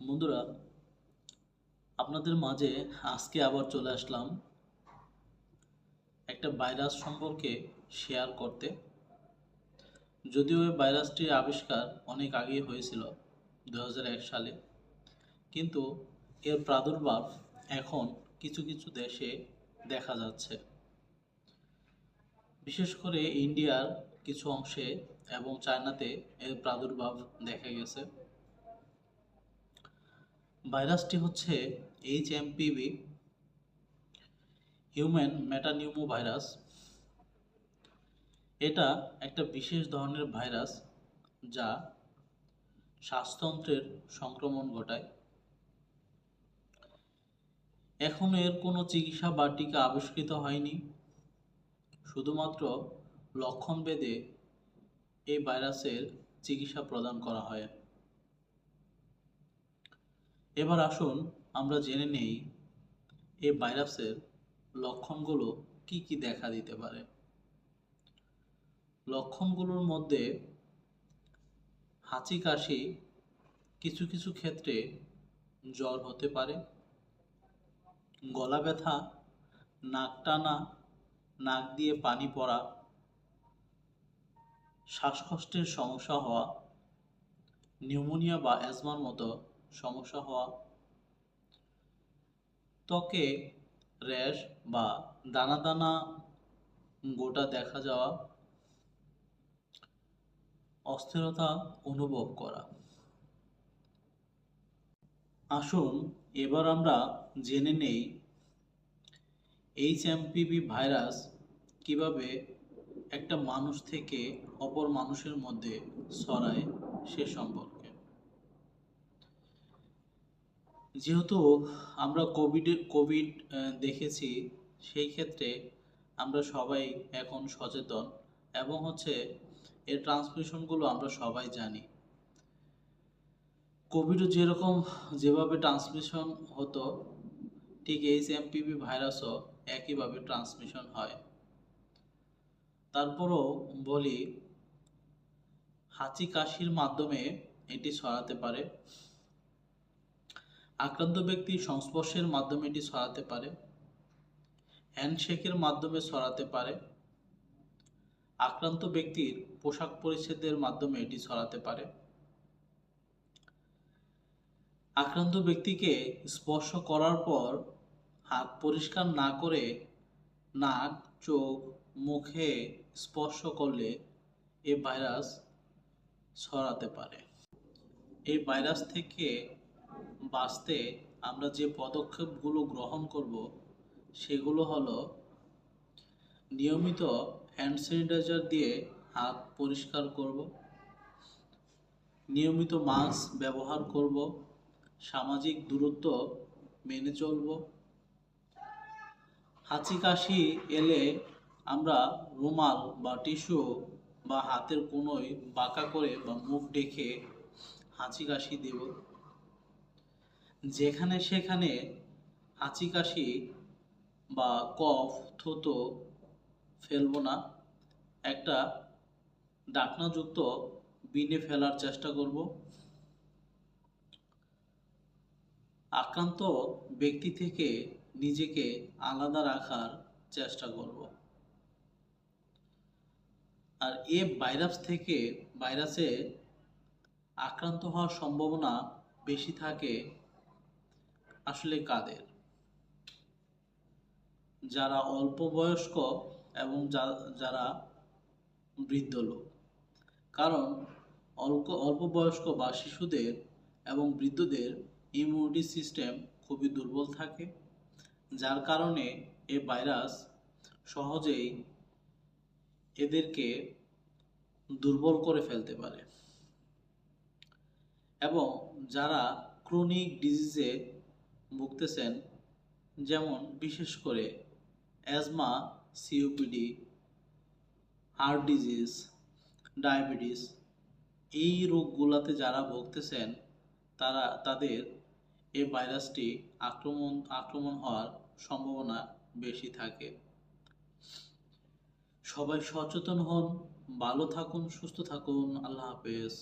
বন্ধুরা, আপনাদের মাঝে আজকে আবার চলে আসলাম একটা ভাইরাস সম্পর্কে শেয়ার করতে। যদিও এই ভাইরাসটির আবিষ্কার অনেক আগেই হয়েছিল, 2001 সালে, কিন্তু এর প্রাদুর্ভাব এখন কিছু কিছু দেশে দেখা যাচ্ছে। বিশেষ করে ইন্ডিয়ার কিছু অংশে এবং চায়নাতে এর প্রাদুর্ভাব দেখা গেছে। ভাইরাসটি হচ্ছে HMPV, হিউম্যান মেটানিউমো ভাইরাস। এটা একটা বিশেষ ধরনের ভাইরাস যা শ্বাসতন্ত্রের সংক্রমণ ঘটায়। এখনো এর কোনো চিকিৎসা বা টিকা আবিষ্কৃত হয়নি। শুধুমাত্র লক্ষণ ভেদে এই ভাইরাসের চিকিৎসা প্রদান করা হয়। এবার আসুন আমরা জেনে নেই এই ভাইরাসের লক্ষণগুলো কি কি দেখা দিতে পারে। লক্ষণগুলোর মধ্যে হাঁচি কাশি, কিছু কিছু ক্ষেত্রে জ্বর হতে পারে, গলা ব্যথা, নাক টানা, নাক দিয়ে পানি পড়া, শ্বাসকষ্টের সমস্যা হওয়া, নিউমোনিয়া বা অ্যাজমার মতো সমস্যা হওয়া, ত্বকে র্যাশ বা দানা দানা গোটা দেখা যাওয়া, অস্থিরতা অনুভব করা। আসুন এবার আমরা জেনে নেই HMPV ভাইরাস কিভাবে একটা মানুষ থেকে অপর মানুষের মধ্যে ছড়ায় সে সম্পর্কে। যেহেতু আমরা কোভিড দেখেছি, সেই ক্ষেত্রে আমরা সবাই এখন সচেতন এবং এর ট্রান্সমিশনগুলো আমরা সবাই জানি। কোভিডও যেভাবে ট্রান্সমিশন হতো, ঠিক HMPV ভাইরাসও একইভাবে ট্রান্সমিশন হয়। তারপরও বলি, হাঁচি কাশির মাধ্যমে এটি ছড়াতে পারে, আক্রান্ত ব্যক্তির সংস্পর্শের মাধ্যমে এটি ছড়াতে পারে, হ্যান্ডশেকের মাধ্যমে ছড়াতে পারে, আক্রান্ত ব্যক্তির পোশাক পরিচ্ছদের মাধ্যমে এটি ছড়াতে পারে, আক্রান্ত ব্যক্তিকে স্পর্শ করার পর হাত পরিষ্কার না করে নাক, চোখ, মুখে স্পর্শ করলে এই ভাইরাস ছড়াতে পারে। এই ভাইরাস থেকে বাঁচতে আমরা যে পদক্ষেপগুলো গ্রহণ করব সেগুলো হলো নিয়মিত হ্যান্ড স্যানিটাইজার দিয়ে হাত পরিষ্কার করব, নিয়মিত মাস্ক ব্যবহার করব, সামাজিক দূরত্ব মেনে চলব, হাঁচি কাশি এলে আমরা রুমাল বা টিস্যু বা হাতের কোনোই বাঁকা করে বা মুখ ঢেকে হাঁচি কাশি দেব। যেখানে সেখানে হাঁচি কাশি বা কফ, থুতু ফেলবো না, একটা ঢাকনাযুক্ত বিনে ফেলার চেষ্টা করব। আক্রান্ত ব্যক্তি থেকে নিজেকে আলাদা রাখার চেষ্টা করব। আর ভাইরাসে আক্রান্ত হওয়ার সম্ভাবনা বেশি থাকে আসলে কাদের? যারা অল্প বয়স্ক এবং যারা বৃদ্ধ লোক। কারণ অল্প বয়স্ক বা শিশুদের এবং বৃদ্ধদের ইমিউনিটি সিস্টেম খুবই দুর্বল থাকে, যার কারণে এই ভাইরাস সহজেই এদেরকে দুর্বল করে ফেলতে পারে। এবং যারা ক্রনিক ডিজিজে ভুগতেছেন, যেমন বিশেষ করে asthma, COPD, heart disease, diabetes, এই রোগগুলোতে যারা ভুগতেছেন তাদের এই ভাইরাসটি আক্রমণ হওয়ার সম্ভাবনা বেশি থাকে। সবাই সচেতন হন, ভালো থাকুন, সুস্থ থাকুন। আল্লাহ হাফেজ।